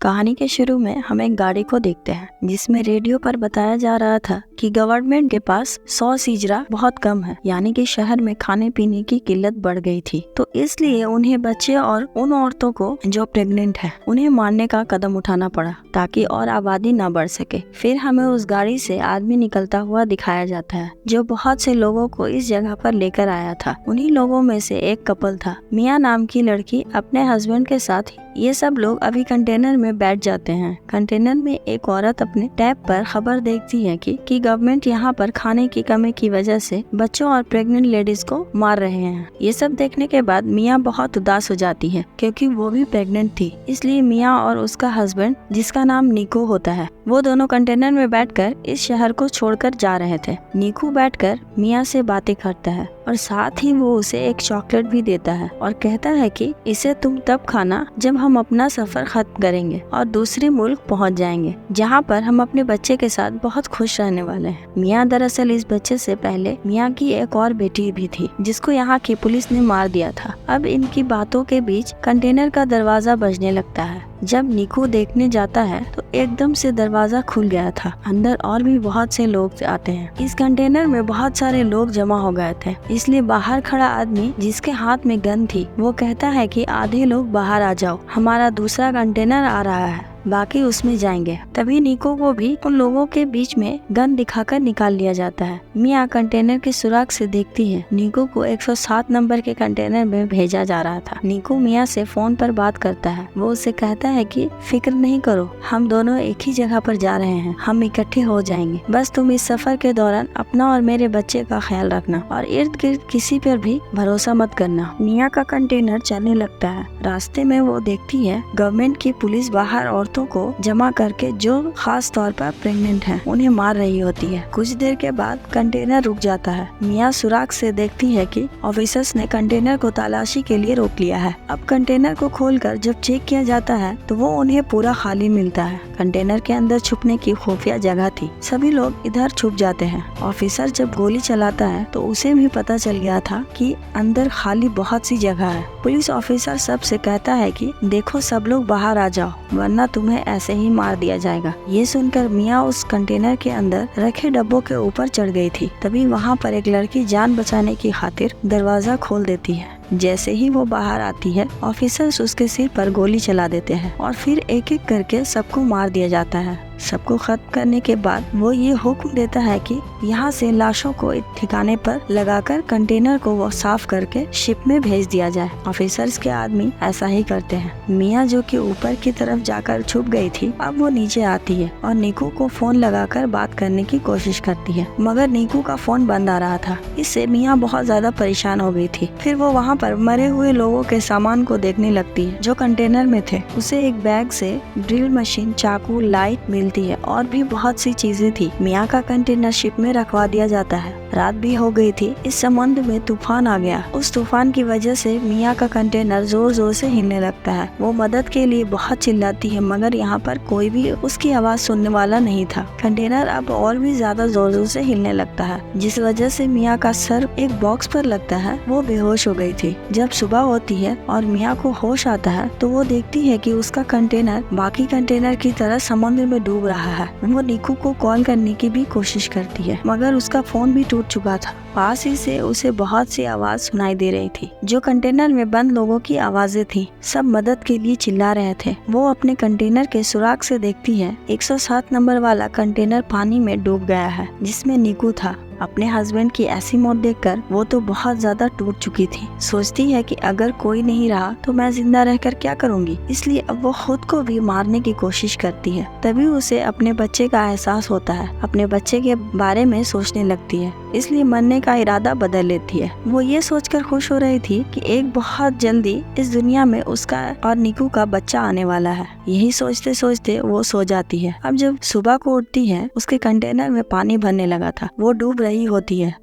कहानी के शुरू में हम एक गाड़ी को देखते हैं जिसमें रेडियो पर बताया जा रहा था कि गवर्नमेंट के पास 100 सीजरा बहुत कम है, यानी कि शहर में खाने पीने की किल्लत बढ़ गई थी। तो इसलिए उन्हें बच्चे और उन औरतों को जो प्रेग्नेंट है उन्हें मारने का कदम उठाना पड़ा ताकि और आबादी न बढ़ सके। फिर हमें उस गाड़ी से आदमी निकलता हुआ दिखाया जाता है जो बहुत से लोगों को इस जगह पर लेकर आया था। उन्हीं लोगों में से एक कपल था, मिया नाम की लड़की अपने हस्बैंड के साथ। ये सब लोग अभी कंटेनर में बैठ जाते हैं। कंटेनर में एक औरत अपने टैब पर खबर देखती है कि गवर्नमेंट यहाँ पर खाने की कमी की वजह से बच्चों और प्रेग्नेंट लेडीज को मार रहे हैं। ये सब देखने के बाद मिया बहुत उदास हो जाती है क्योंकि वो भी प्रेग्नेंट थी। इसलिए मिया और उसका हस्बैंड, जिसका नाम निको होता है, वो दोनों कंटेनर में बैठकर इस शहर को छोड़कर जा रहे थे। निको बैठकर मिया से बातें करता है और साथ ही वो उसे एक चॉकलेट भी देता है और कहता है कि इसे तुम तब खाना जब हम अपना सफर खत्म करेंगे और दूसरे मुल्क पहुंच जाएंगे, जहां पर हम अपने बच्चे के साथ बहुत खुश रहने वाले हैं। मिया दरअसल इस बच्चे से पहले मिया की एक और बेटी भी थी जिसको यहाँ की पुलिस ने मार दिया था। अब इनकी बातों के बीच कंटेनर का दरवाजा बजने लगता है। जब निको देखने जाता है तो एकदम से दरवाजा खुल गया था। अंदर और भी बहुत से लोग आते हैं। इस कंटेनर में बहुत सारे लोग जमा हो गए थे, इसलिए बाहर खड़ा आदमी जिसके हाथ में गन थी वो कहता है कि आधे लोग बाहर आ जाओ, हमारा दूसरा कंटेनर आ रहा है, बाकी उसमें जाएंगे। तभी निको को भी उन लोगों के बीच में गन दिखाकर निकाल लिया जाता है। मिया कंटेनर के सुराग से देखती है निको को 107 नंबर के कंटेनर में भेजा जा रहा था। निको मिया से फोन पर बात करता है। वो उसे कहता है कि फिक्र नहीं करो, हम दोनों एक ही जगह पर जा रहे हैं, हम इकट्ठे हो जाएंगे। बस तुम इस सफर के दौरान अपना और मेरे बच्चे का ख्याल रखना और इर्द गिर्द किसी पर भी भरोसा मत करना। मिया का कंटेनर चलने लगता है। रास्ते में वो देखती है गवर्नमेंट की पुलिस बाहर औरतों को जमा करके जो खास तौर पर प्रेग्नेंट हैं उन्हें मार रही होती है। कुछ देर के बाद कंटेनर रुक जाता है। मिया सुराग से देखती है कि ऑफिसर्स ने कंटेनर को तलाशी के लिए रोक लिया है। अब कंटेनर को खोलकर जब चेक किया जाता है तो वो उन्हें पूरा खाली मिलता है। कंटेनर के अंदर छुपने की खुफिया जगह थी। सभी लोग इधर छुप जाते हैं। ऑफिसर जब गोली चलाता है तो उसे भी पता चल गया था कि अंदर खाली बहुत सी जगह है। पुलिस ऑफिसर सबसे कहता है कि देखो सब लोग बाहर आ जाओ वरना तुम्हें ऐसे ही मार दिया जाएगा। ये सुनकर मिया उस कंटेनर के अंदर रखे डब्बों के ऊपर चढ़ गई थी। तभी वहाँ पर एक लड़की जान बचाने की खातिर दरवाजा खोल देती है। जैसे ही वो बाहर आती है ऑफिसर्स उसके सिर पर गोली चला देते हैं और फिर एक एक करके सबको मार दिया जाता है। सबको खत्म करने के बाद वो ये हुक्म देता है कि यहाँ से लाशों को एक ठिकाने पर लगाकर कंटेनर को वो साफ करके शिप में भेज दिया जाए। ऑफिसर्स के आदमी ऐसा ही करते हैं। मिया जो कि ऊपर की तरफ जाकर छुप गई थी अब वो नीचे आती है और निको को फोन लगाकर बात करने की कोशिश करती है, मगर निको का फोन बंद आ रहा था। इससे मिया बहुत ज्यादा परेशान हो गई थी। फिर वो वहाँ पर मरे हुए लोगों के सामान को देखने लगती है जो कंटेनर में थे। उसे एक बैग से ड्रिल मशीन, चाकू, लाइट मिलती है और भी बहुत सी चीजें थी। मिया का कंटेनर शिप में रखवा दिया जाता है। रात भी हो गई थी। इस समुद्र में तूफान आ गया। उस तूफान की वजह से मिया का कंटेनर जोर जोर से हिलने लगता है। वो मदद के लिए बहुत चिल्लाती है मगर यहाँ पर कोई भी उसकी आवाज सुनने वाला नहीं था। कंटेनर अब और भी ज्यादा जोर जोर से हिलने लगता है जिस वजह से मिया का सर एक बॉक्स पर लगता है। वो बेहोश हो गई थी। जब सुबह होती है और मिया को होश आता है तो वो देखती है कि उसका कंटेनर बाकी कंटेनर की तरह समुद्र में डूब रहा है। वो निको को कॉल करने की भी कोशिश करती है मगर उसका फोन भी टूट चुका था। पास ही से उसे बहुत सी आवाज सुनाई दे रही थी जो कंटेनर में बंद लोगों की आवाजें थी। सब मदद के लिए चिल्ला रहे थे। वो अपने कंटेनर के सुराग से देखती है 107 नंबर वाला कंटेनर पानी में डूब गया है जिसमें निको था। अपने हस्बैंड की ऐसी मौत देखकर वो तो बहुत ज्यादा टूट चुकी थी। सोचती है कि अगर कोई नहीं रहा तो मैं जिंदा रहकर क्या करूंगी, इसलिए अब वो खुद को भी मारने की कोशिश करती है। तभी उसे अपने बच्चे का एहसास होता है। अपने बच्चे के बारे में सोचने लगती है, इसलिए मरने का इरादा बदल लेती है। वो ये सोचकर खुश हो रही थी कि एक बहुत जल्दी इस दुनिया में उसका और निको का बच्चा आने वाला है। यही सोचते सोचते वो सो जाती है। अब जब सुबह को उठती है उसके कंटेनर में पानी भरने लगा था। वो डूब रही होती है।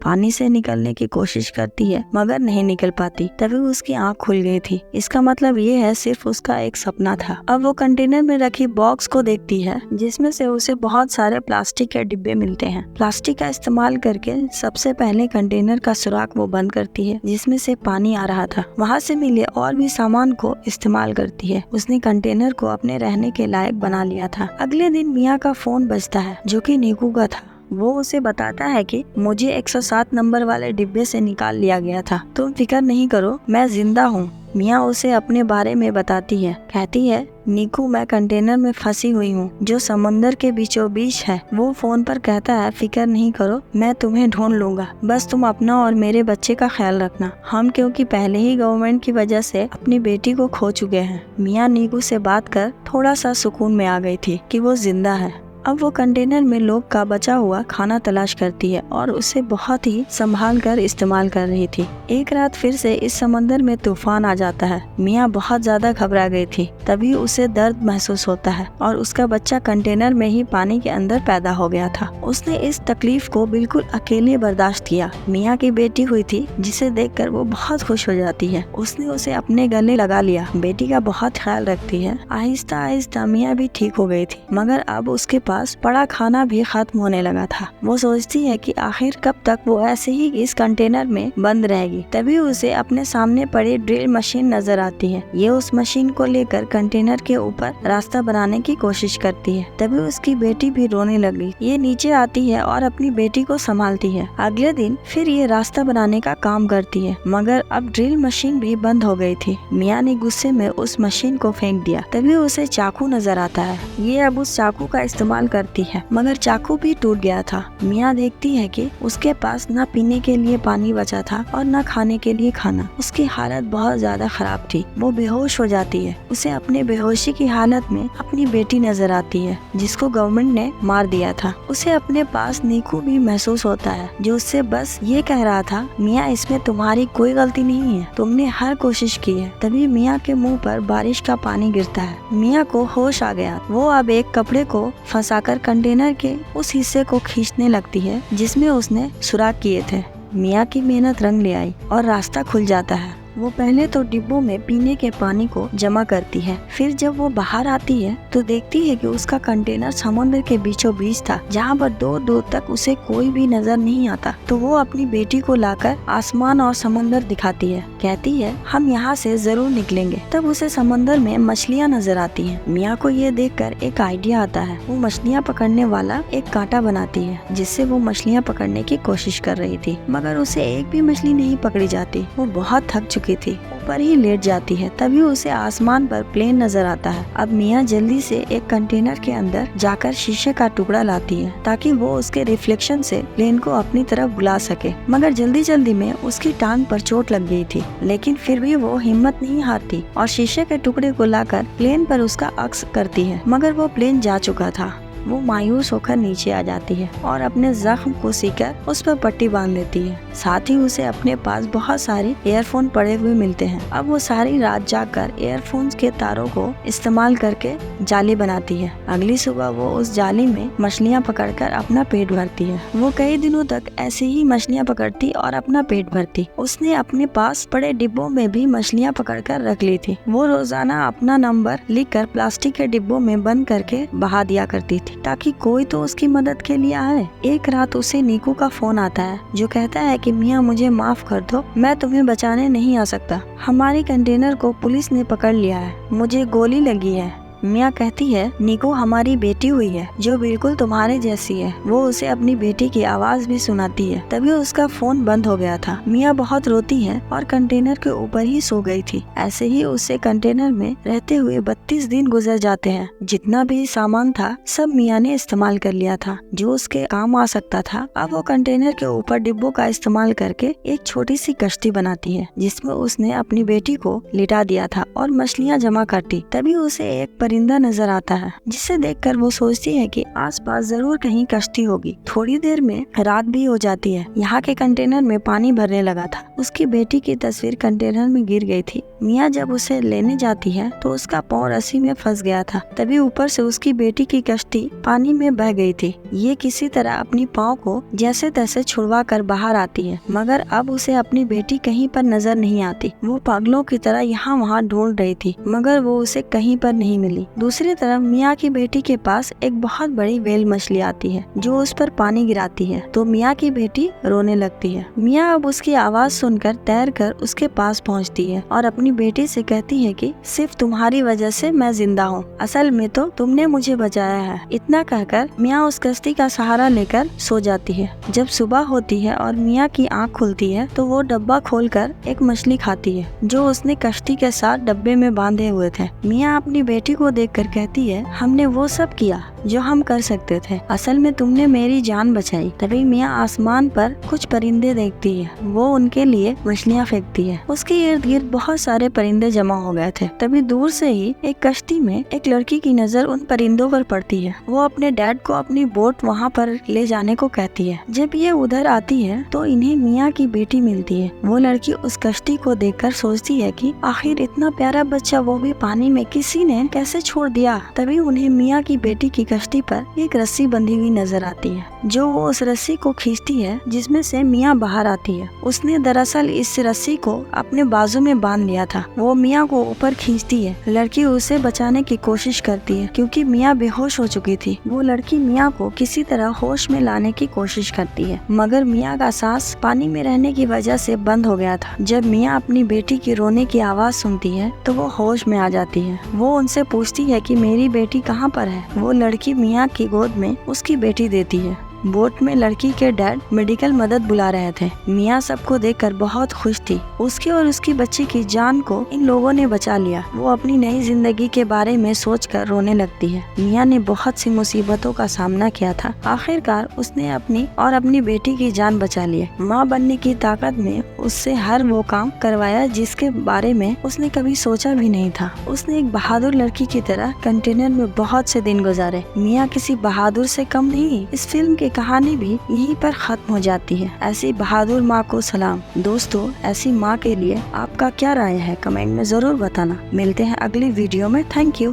पानी से निकलने की कोशिश करती है मगर नहीं निकल पाती। तभी उसकी आँख खुल गई थी। इसका मतलब ये है सिर्फ उसका एक सपना था। अब वो कंटेनर में रखी बॉक्स को देखती है जिसमें से उसे बहुत सारे प्लास्टिक के डिब्बे मिलते हैं। प्लास्टिक का इस्तेमाल करके सबसे पहले कंटेनर का सुराख वो बंद करती है जिसमें से पानी आ रहा था। वहाँ से मिले और भी सामान को इस्तेमाल करती है। उसने कंटेनर को अपने रहने के लायक बना लिया था। अगले दिन मिया का फोन बजता है जो कि नीकू का था। वो उसे बताता है कि मुझे 107 नंबर वाले डिब्बे से निकाल लिया गया था। तुम फिक्र नहीं करो, मैं जिंदा हूँ। मिया उसे अपने बारे में बताती है। कहती है, नीकू, मैं कंटेनर में फंसी हुई हूँ जो समंदर के बीचों बीच है। वो फोन पर कहता है, फिक्र नहीं करो, मैं तुम्हें ढूंढ लूंगा। बस तुम अपना और मेरे बच्चे का ख्याल रखना। हम क्योंकि पहले ही गवर्नमेंट की वजह से अपनी बेटी को खो चुके हैं। मिया नीकू से बात कर थोड़ा सा सुकून में आ गई थी कि वो जिंदा है। अब वो कंटेनर में लोग का बचा हुआ खाना तलाश करती है और उसे बहुत ही संभाल कर इस्तेमाल कर रही थी। एक रात फिर से इस समंदर में तूफान आ जाता है। मिया बहुत ज्यादा घबरा गई थी। तभी उसे दर्द महसूस होता है और उसका बच्चा कंटेनर में ही पानी के अंदर पैदा हो गया था। उसने इस तकलीफ को बिल्कुल अकेले बर्दाश्त किया। मिया की बेटी हुई थी जिसे देखकर वो बहुत खुश हो जाती है। उसने उसे अपने गले लगा लिया, बेटी का बहुत ख्याल रखती है। आहिस्ता आहिस्ता मिया भी ठीक हो गई थी मगर अब उसके पास पड़ा खाना भी खत्म होने लगा था। वो सोचती है कि आखिर कब तक वो ऐसे ही इस कंटेनर में बंद रहेगी। तभी उसे अपने सामने पड़ी ड्रिल मशीन नजर आती है। ये उस मशीन को लेकर कंटेनर के ऊपर रास्ता बनाने की कोशिश करती है। तभी उसकी बेटी भी रोने लगी। ये नीचे आती है और अपनी बेटी को संभालती है। अगले दिन फिर ये रास्ता बनाने का काम करती है मगर अब ड्रिल मशीन भी बंद हो गई थी। मिया ने गुस्से में उस मशीन को फेंक दिया। तभी उसे चाकू नजर आता है। ये अब उस चाकू का इस्तेमाल करती है मगर चाकू भी टूट गया था। मिया देखती है कि उसके पास न पीने के लिए पानी बचा था और न खाने के लिए खाना। उसकी हालत बहुत ज्यादा खराब थी। वो बेहोश हो जाती है। उसे अपने बेहोशी की हालत में अपनी बेटी नजर आती है जिसको गवर्नमेंट ने मार दिया था। उसे अपने पास नीकू भी महसूस होता है जो उससे बस ये कह रहा था, मिया, इसमें तुम्हारी कोई गलती नहीं है, तुमने हर कोशिश की है। तभी मिया के मुंह पर बारिश का पानी गिरता है। मिया को होश आ गया। वो अब एक कपड़े को फंसाकर कंटेनर के उस हिस्से को खींचने लगती है जिसमें उसने सुराख किए थे। मिया की मेहनत रंग ले आई और रास्ता खुल जाता है। वो पहले तो डिब्बों में पीने के पानी को जमा करती है। फिर जब वो बाहर आती है तो देखती है कि उसका कंटेनर समुद्र के बीचों बीच था जहाँ पर दूर दूर तक उसे कोई भी नजर नहीं आता। तो वो अपनी बेटी को लाकर आसमान और समुद्र दिखाती है। कहती है, हम यहाँ से जरूर निकलेंगे। तब उसे समुद्र में मछलियाँ नजर आती हैं। मिया को ये देखकर एक आइडिया आता है। वो मछलियाँ पकड़ने वाला एक कांटा बनाती है जिससे वो मछलियाँ पकड़ने की कोशिश कर रही थी मगर उसे एक भी मछली नहीं पकड़ी जाती। वो बहुत थक चुकी थी, ऊपर ही लेट जाती है। तभी उसे आसमान पर प्लेन नजर आता है। अब मिया जल्दी से एक कंटेनर के अंदर जाकर शीशे का टुकड़ा लाती है ताकि वो उसके रिफ्लेक्शन से प्लेन को अपनी तरफ बुला सके। मगर जल्दी जल्दी में उसकी टांग पर चोट लग गई थी लेकिन फिर भी वो हिम्मत नहीं हारती और शीशे के टुकड़े को लाकर प्लेन पर उसका अक्स करती है मगर वो प्लेन जा चुका था। वो मायूस होकर नीचे आ जाती है और अपने जख्म को सीकर उस पर पट्टी बांध देती है। साथ ही उसे अपने पास बहुत सारे ईयरफोन पड़े हुए मिलते हैं। अब वो सारी रात जागकर ईयरफोन्स के तारों को इस्तेमाल करके जाली बनाती है। अगली सुबह वो उस जाली में मछलियाँ पकड़कर अपना पेट भरती है। वो कई दिनों तक ऐसे ही मछलियाँ पकड़ती और अपना पेट भरती। उसने अपने पास पड़े डिब्बों में भी मछलियाँ पकड़कर रख ली थी। वो रोजाना अपना नंबर लिखकर प्लास्टिक के डिब्बों में बंद करके बहा दिया करती थी ताकि कोई तो उसकी मदद के लिए आए। एक रात उसे नीकू का फोन आता है जो कहता है कि मिया, मुझे माफ कर दो, मैं तुम्हें बचाने नहीं आ सकता। हमारी कंटेनर को पुलिस ने पकड़ लिया है, मुझे गोली लगी है। मिया कहती है, नीकू हमारी बेटी हुई है जो बिल्कुल तुम्हारे जैसी है। वो उसे अपनी बेटी की आवाज भी सुनाती है। तभी उसका फोन बंद हो गया था। मिया बहुत रोती है और कंटेनर के ऊपर ही सो गई थी। ऐसे ही उसे कंटेनर में रहते हुए 32 दिन गुजर जाते हैं। जितना भी सामान था सब मिया ने इस्तेमाल कर लिया था जो उसके काम आ सकता था। अब वो कंटेनर के ऊपर डिब्बों का इस्तेमाल करके एक छोटी सी कश्ती बनाती है जिसमें उसने अपनी बेटी को लिटा दिया था और मछलियाँ जमा करती। तभी उसे एक परिंदा नजर आता है, जिसे देखकर वो सोचती है कि आसपास जरूर कहीं कश्ती होगी। थोड़ी देर में रात भी हो जाती है। यहाँ के कंटेनर में पानी भरने लगा था। उसकी बेटी की तस्वीर कंटेनर में गिर गई थी। मिया जब उसे लेने जाती है तो उसका पाँव रस्सी में फंस गया था। तभी ऊपर से उसकी बेटी की कश्ती पानी में बह गई थी। ये किसी तरह अपनी पाँव को जैसे तैसे छुड़वा कर बाहर आती है, मगर अब उसे अपनी बेटी कहीं पर नजर नहीं आती। वो पागलों की तरह यहाँ वहाँ ढूंढ रही थी, मगर वो उसे कहीं पर नहीं मिली। दूसरी तरफ मिया की बेटी के पास एक बहुत बड़ी व्हेल मछली आती है जो उस पर पानी गिराती है, तो मिया की बेटी रोने लगती है। मिया अब उसकी आवाज सुनकर तैरकर उसके पास पहुंचती है और अपनी बेटी से कहती है कि सिर्फ तुम्हारी वजह से मैं जिंदा हूँ, असल में तो तुमने मुझे बचाया है। इतना कहकर मिया उस कश्ती का सहारा लेकर सो जाती है। जब सुबह होती है और मिया की आँख खुलती है तो वो डब्बा खोलकर एक मछली खाती है जो उसने कश्ती के साथ डब्बे में बांधे हुए थे। मिया अपनी बेटी को देखकर कहती है, हमने वो सब किया जो हम कर सकते थे, असल में तुमने मेरी जान बचाई। तभी मिया आसमान पर कुछ परिंदे देखती है। वो उनके लिए मछलियाँ फेंकती है। उसके इर्द गिर्द बहुत सारे परिंदे जमा हो गए थे। तभी दूर से ही एक कश्ती में एक लड़की की नजर उन परिंदों पर पड़ती है। वो अपने डैड को अपनी बोट वहाँ पर ले जाने को कहती है। जब ये उधर आती है तो इन्हें मिया की बेटी मिलती है। वो लड़की उस कश्ती को देखकर सोचती है कि आखिर इतना प्यारा बच्चा वो भी पानी में किसी ने कैसे छोड़ दिया। तभी उन्हें मिया की बेटी की कश्ती पर एक रस्सी बंधी हुई नजर आती है, जो वो उस रस्सी को खींचती है जिसमें से मिया बाहर आती है। उसने दरअसल इस रस्सी को अपने बाजू में बांध लिया था। वो मिया को ऊपर खींचती है। लड़की उसे बचाने की कोशिश करती है क्योंकि मिया बेहोश हो चुकी थी। वो लड़की मिया को किसी तरह होश में लाने की कोशिश करती है, मगर मिया का सांस पानी में रहने की वजह से बंद हो गया था। जब मिया अपनी बेटी की रोने की आवाज सुनती है तो वो होश में आ जाती है। वो उनसे पूछती है कि मेरी बेटी कहाँ पर है। वो लड़की मिया की गोद में उसकी बेटी देती है। बोट में लड़की के डैड मेडिकल मदद बुला रहे थे। मिया सबको देखकर बहुत खुश थी। उसके और उसकी बच्ची की जान को इन लोगों ने बचा लिया। वो अपनी नई जिंदगी के बारे में सोचकर रोने लगती है। मिया ने बहुत सी मुसीबतों का सामना किया था। आखिरकार उसने अपनी और अपनी बेटी की जान बचा ली। माँ बनने की ताकत में उससे हर वो काम करवाया जिसके बारे में उसने कभी सोचा भी नहीं था। उसने एक बहादुर लड़की की तरह कंटेनर में बहुत से दिन गुजारे। मिया किसी बहादुर से कम नहीं। इस फिल्म की कहानी भी यहीं पर खत्म हो जाती है। ऐसी बहादुर माँ को सलाम। दोस्तों, ऐसी माँ के लिए आपका क्या राय है, कमेंट में जरूर बताना। मिलते हैं अगली वीडियो में। Thank you.